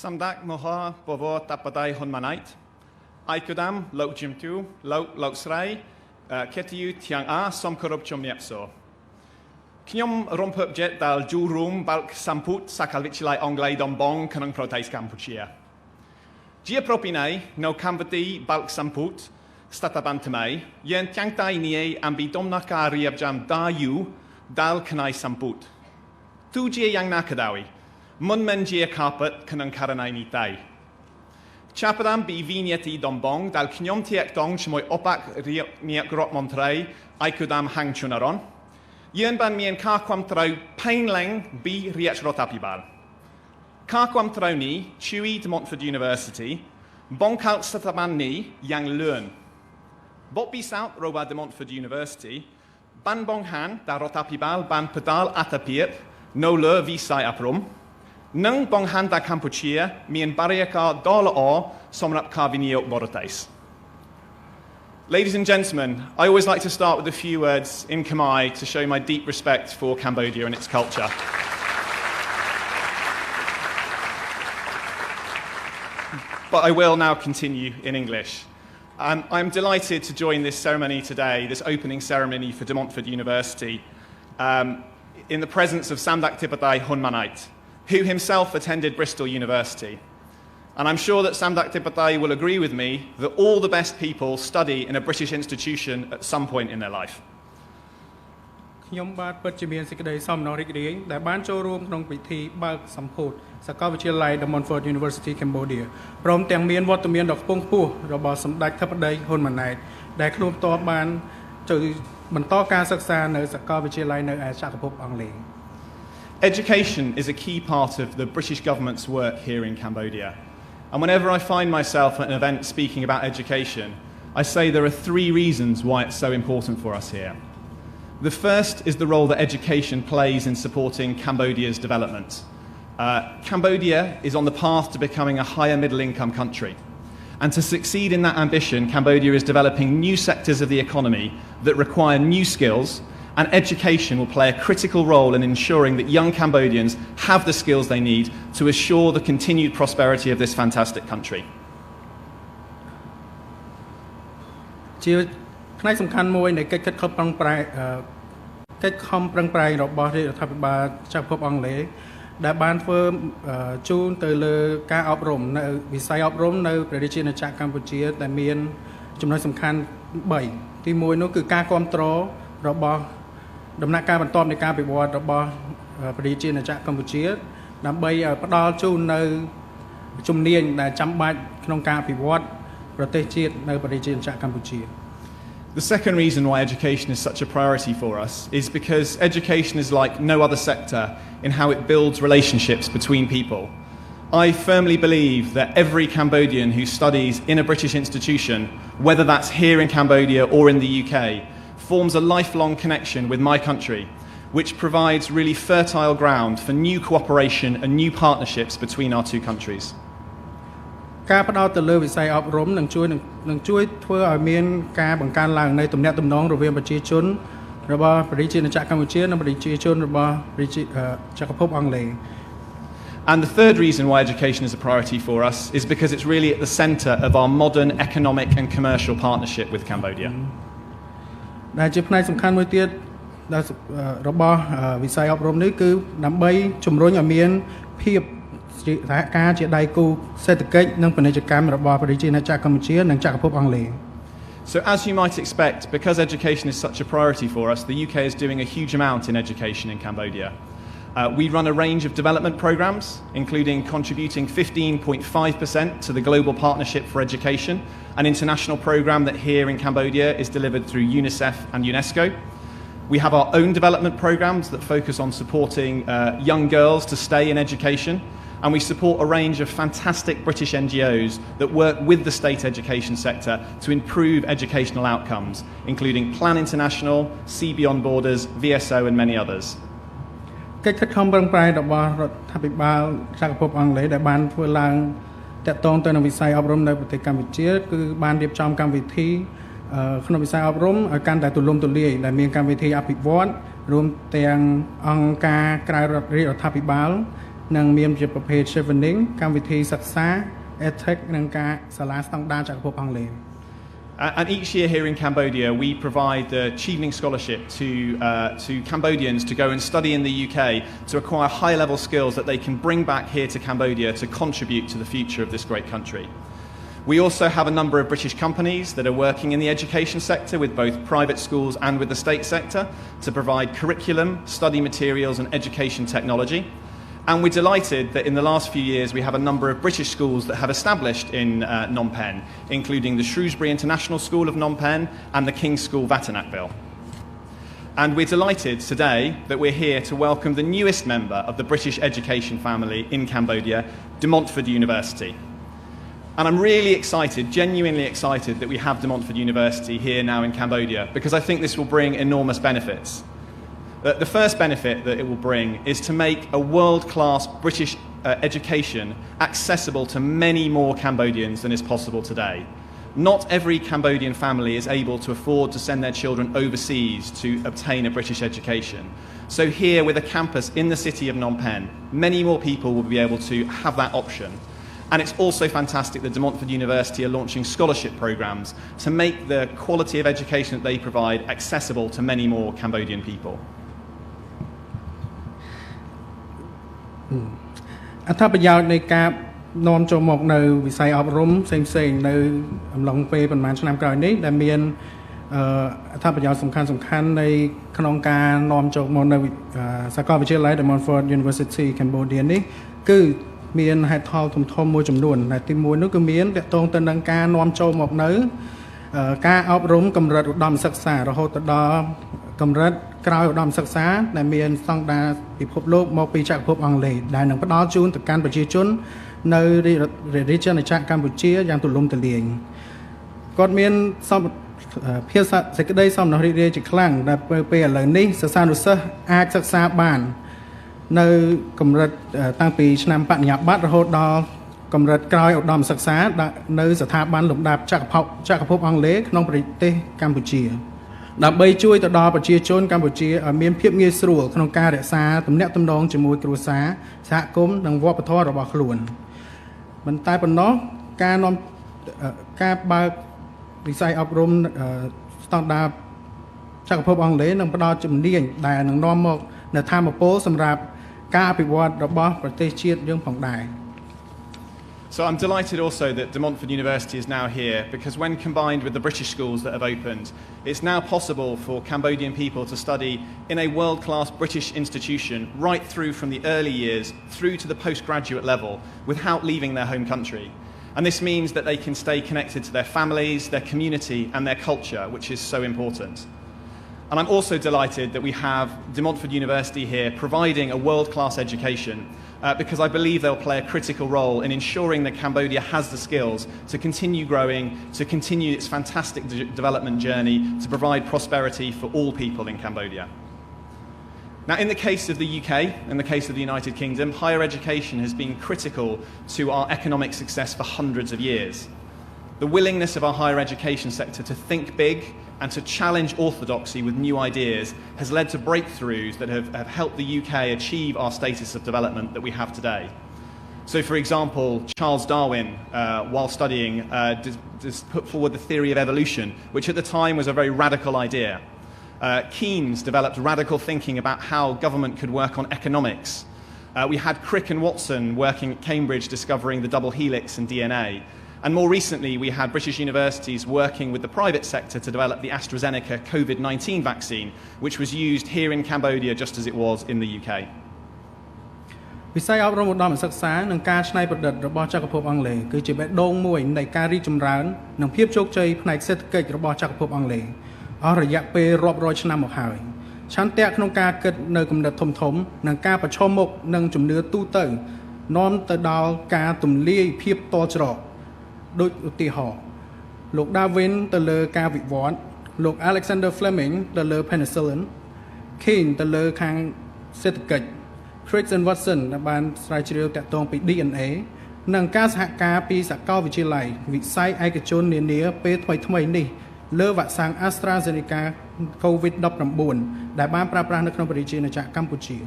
Samdak moha bovo tapadai honmanait. Aikudam lok jimtu lok srai ketiu tiang a som korup chom niepso. Knyom rompup jet dal jurum balk samput sakalvichilai onglai dombong kanang protais Kampuchea. Gia propinai no kamvati balk samput statabantamai yen tiangtai nie ambi domnaka riabjam da yu dal kanai samput. Tu gia yang nakadawi. Munmen gia carpet kanang karanai ni tai. Chapadam bi vigneti dombong dal knyom tiek dong chmoy opak niak grot montrei aikudam hang chunaron. Yen ban mien karkwam trau pain leng bi riach rotapibal. Karkwam trau ni Chou de Montfort University bonkalt stataban ni yang learn. Bot bi saut roba de Montfort University ban bong han da rotapibal ban pedal atapiet no le visai aprum. Nung bong handa Kampuchea, mien bariaka dollar or somnap carvinio borotais. Ladies and gentlemen, I always like to start with a few words in Khmer to show my deep respect for Cambodia and its culture. But I will now continue in English. I'm delighted to join this ceremony today, this opening ceremony for De Montfort University, in the presence of Samdak Tipatai Hunmanait, who himself attended Bristol University. And I'm sure that Samdak Tipatai will agree with me that all the best people study in a British institution at some point in their life. ខ្ញុំបាទពិតជាមានសេចក្តីសំណររីករាយដែលបានចូលរួមក្នុងពិធីបើកសម្ពោធសាកលវិទ្យាល័យ Montfort University Cambodia ព្រមទាំងមានវត្តមានដ៏ខ្ពង់ខ្ពស់របស់សម្ដេចធិបតីហ៊ុនម៉ាណែតដែលខ្លួនផ្ទាល់បានចូលបន្តការសិក្សានៅសាកលវិទ្យាល័យនៅឯចក្រភពអង់គ្លេស Education is a key part of the British government's work here in Cambodia. And whenever I find myself at an event speaking about education, I say there are three reasons why it's so important for us here. The first is the role that education plays in supporting Cambodia's development. Cambodia is on the path to becoming a higher middle income country. And to succeed in that ambition, Cambodia is developing new sectors of the economy that require new skills, and education will play a critical role in ensuring that young Cambodians have the skills they need to assure the continued prosperity of this fantastic country. ជាផ្នែកសំខាន់មួយនៃកិច្ចខិតខំប្រឹងប្រែងរបស់រដ្ឋាភិបាលចក្រភពអង់គ្លេសដែលបានធ្វើជូនទៅលើការអប់រំនៅវិស័យអប់រំនៅប្រទេសជាតិកម្ពុជាដែលមានចំណុចសំខាន់3ទី1នោះគឺការគ្រប់គ្រងរបស់ដំណាក់កាលបន្ទាប់នៃការវិវត្តរបស់ប្រទេសជាតិកម្ពុជាដើម្បីផ្ដល់ជូននៅជំនាញដែលចាំបាច់ក្នុងការអភិវឌ្ឍប្រទេសជាតិនៅប្រទេសជាតិកម្ពុជា The second reason why education is such a priority for us is because education is like no other sector in how it builds relationships between people. I firmly believe that every Cambodian who studies in a British institution, whether that's here in Cambodia or in the UK, forms a lifelong connection with my country, which provides really fertile ground for new cooperation and new partnerships between our two countries. ការផ្ដោតទៅលើវិស័យអប់រំនឹងជួយធ្វើឲ្យមានការបង្កើនឡើងនៃទំនាក់ទំនងរវាងប្រជាជនរបស់ប្រទេសជាតិកម្ពុជានិងប្រជាជនរបស់ចក្រភពអង់គ្លេស And the third reason why education is a priority for us is because it's really at the centre of our modern economic and commercial partnership with Cambodia. ដែលជាផ្នែកសំខាន់មួយទៀតរបស់វិស័យអប់រំនេះគឺដើម្បីជំរុញឲ្យមានភាពសហការជាដៃគូសេដ្ឋកិច្ចនិងពាណិជ្ជកម្មរបស់ប្រទេសជាតិកម្ពុជានិងចក្រភពអង់គ្លេស So as you might expect, because education is such a priority for us, the UK is doing a huge amount in education in Cambodia. We run a range of development programs, including contributing 15.5% to the Global Partnership for Education, an international program that here in Cambodia is delivered through UNICEF and UNESCO. We have our own development programs that focus on supporting young girls to stay in education, and we support a range of fantastic British NGOs that work with the state education sector to improve educational outcomes, including Plan International, See Beyond Borders, VSO and many others. កិច្ចខិតខំប្រឹងប្រែងរបស់រដ្ឋាភិបាលចក្រភពអង់គ្លេសដែលបានធ្វើឡើង តកតងទៅនឹងវិស័យអប់រំនៅប្រទេសកម្ពុជាគឺបានរៀបចំកម្មវិធីក្នុងវិស័យអប់រំឲ្យកាន់តែទូលំទូលាយដែលមានកម្មវិធីអភិវឌ្ឍរួមទាំងអង្គការក្រៅរដ្ឋាភិបាលនិងមានជាប្រភេទ chevening កម្មវិធីសិក្សា EdTech និងការសាលាស្តង់ដារចក្រភពអង់គ្លេស And each year here in Cambodia, we provide the Chevening Scholarship to Cambodians to go and study in the UK to acquire high-level skills that they can bring back here to Cambodia to contribute to the future of this great country. We also have a number of British companies that are working in the education sector with both private schools and with the state sector to provide curriculum, study materials and education technology. And we're delighted that in the last few years we have a number of British schools that have established in Phnom Penh, including the Shrewsbury International School of Phnom Penh and the King's School Vatanakville. And we're delighted today that we're here to welcome the newest member of the British education family in Cambodia, De Montfort University. And I'm really excited, genuinely excited, that we have De Montfort University here now in Cambodia because I think this will bring enormous benefits. The first benefit that it will bring is to make a world-class British education accessible to many more Cambodians than is possible today. Not every Cambodian family is able to afford to send their children overseas to obtain a British education. So here, with a campus in the city of Phnom Penh, many more people will be able to have that option. And it's also fantastic that De Montfort University are launching scholarship programs to make the quality of education that they provide accessible to many more Cambodian people. អត្ថប្រយោជន៍នៃការនាំចូលមកនៅវិស័យអប់រំផ្សេងៗនៅអំឡុងពេលប្រហែលឆ្នាំក្រោយនេះដែលមានអត្ថប្រយោជន៍សំខាន់ៗនៃក្នុងការនាំចូលមកនៅសាកលវិទ្យាល័យ Montfort University Cambodia នេះគឺមានហេតុផលធំៗមួយចំនួនដែលទី1នោះគឺមានតកតងទៅនឹងការនាំចូលមកនៅការអប់រំកម្រិតឧត្តមសិក្សារហូតដល់កម្រិតក្រោយឧត្តមសិក្សាដែលមានស្តង់ដារពិភពលោកមកពីចក្រភពអង់គ្លេសដែលនឹងផ្ដល់ជូនទៅកាន់ប្រជាជននៅរាជាណាចក្រកម្ពុជាយ៉ាងទូលំទូលាយគាត់មានភាសាសេចក្តីសំណោះរីករាយជាខ្លាំងដែលពេលឥឡូវនេះសិស្សានុសិស្សអាចសិក្សាបាននៅកម្រិតតាំងពីឆ្នាំបរិញ្ញាបត្ររហូតដល់កម្រិតក្រោយឧត្តមសិក្សានៅស្ថាប័នលំដាប់ចក្រភពអង់គ្លេសក្នុងប្រទេសកម្ពុជាដើម្បីជួយទៅដល់ប្រជាជនកម្ពុជាឲ្យមានភាពងាយស្រួលក្នុងការរក្សាទំនាក់ទំនងជាមួយគ្រួសារសហគមន៍និងវប្បធម៌របស់ខ្លួនមិនតែប៉ុណ្ណោះការបើកវិស័យអប់រំស្តង់ដារចក្រភពអង់គ្លេសនឹងផ្ដល់ជំនាញដែលនឹងនាំមកនៅធម៌ពលសម្រាប់ការអភិវឌ្ឍរបស់ប្រទេសជាតិយើងផងដែរ So I'm delighted also that De Montfort University is now here because when combined with the British schools that have opened, it's now possible for Cambodian people to study in a world-class British institution right through from the early years through to the postgraduate level without leaving their home country. And this means that they can stay connected to their families, their community and their culture, which is so important. And I'm also delighted that we have De Montfort University here providing a world-class education because I believe they'll play a critical role in ensuring that Cambodia has the skills to continue growing, to continue its fantastic development journey, to provide prosperity for all people in Cambodia. Now, in the case of the UK, in the case of the United Kingdom, higher education has been critical to our economic success for hundreds of years. The willingness of our higher education sector to think big and to challenge orthodoxy with new ideas has led to breakthroughs that have helped the UK achieve our status of development that we have today. So, for example, Charles Darwin, while studying, put forward the theory of evolution, which at the time was a very radical idea. Keynes developed radical thinking about how government could work on economics. We had Crick and Watson working at Cambridge discovering the double helix in DNA. And more recently, we had British universities working with the private sector to develop the AstraZeneca COVID-19 vaccine, which was used here in Cambodia just as it was in the UK. វិស័យអប់រំឧត្តមសិក្សានិងការច្នៃប្រឌិតរបស់ចក្រភពអង់គ្លេសគឺជាបេះដូងមួយនៃការរីកចម្រើននិងភាពជោគជ័យផ្នែកសេដ្ឋកិច្ចរបស់ចក្រភពអង់គ្លេសអស់រយៈពេលរាប់រយឆ្នាំមកហើយឆន្ទៈក្នុងការគិតនៅគំនិតធំៗនិងការប្រឈមមុខនឹងជំនឿទូទៅនាំទៅដល់ការទម្លាយភាពតច្រកដូចឧទាហរណ៍លោក Darwin ទៅលើការវិវត្តន៍លោក Alexander Fleming ទៅលើ penicillin Keynes ទៅលើខាងសេដ្ឋកិច្ច Crick and Watson ដែលបានស្រាវជ្រាវតាក់ទងពី DNA នឹងការសហការពីសាកលវិទ្យាល័យវិស័យឯកជននានាពេលថ្មីៗនេះលើវ៉ាក់សាំង AstraZeneca COVID-19 ដែលបានប្រើប្រាស់នៅក្នុងប្រជាជាតិកម្ពុជា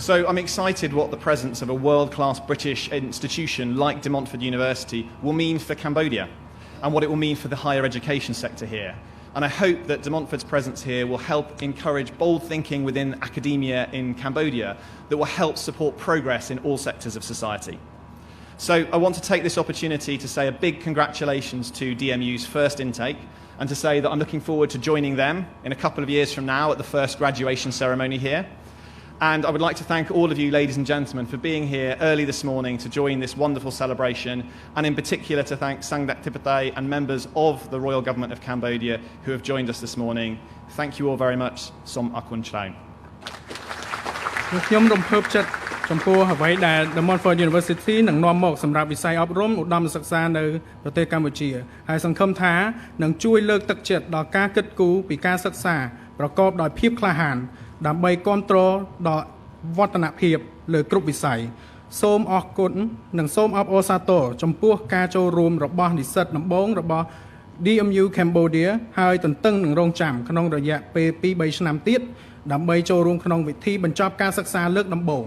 So I'm excited what the presence of a world-class British institution like De Montfort University will mean for Cambodia and what it will mean for the higher education sector here. And I hope that De Montfort's presence here will help encourage bold thinking within academia in Cambodia that will help support progress in all sectors of society. So I want to take this opportunity to say a big congratulations to DMU's first intake and to say that I'm looking forward to joining them in a couple of years from now at the first graduation ceremony here. And I would like to thank all of you, ladies and gentlemen, for being here early this morning to join this wonderful celebration, and in particular to thank Sangdak Tipatay and members of the Royal Government of Cambodia who have joined us this morning. Thank you all very much. Som Akun Chou. ខ្ញុំរំភើបចិត្តចំពោះអ្វីដែល De Montfort University នឹងនាំមកសម្រាប់វិស័យអប់រំឧត្តមសិក្សានៅប្រទេសកម្ពុជាហើយសង្ឃឹមថានឹងជួយលើកទឹកចិត្តដល់ការគិតគូរពីការសិក្សាប្រកបដោយភាពក្លាហានដើម្បីគ្រប់គ្រងដល់វឌ្ឍនភាពលើគ្រប់វិស័យសូមអរគុណនិងសូមអបអរសាទរចំពោះការចូលរួមរបស់និស្សិតដំបូងរបស់ DMU Cambodia ហើយទន្ទឹងនឹងរងចាំក្នុងរយៈពេល 2-3 ឆ្នាំទៀតដើម្បីចូលរួមក្នុងវិធីបញ្ចប់ការសិក្សាលើកដំបូង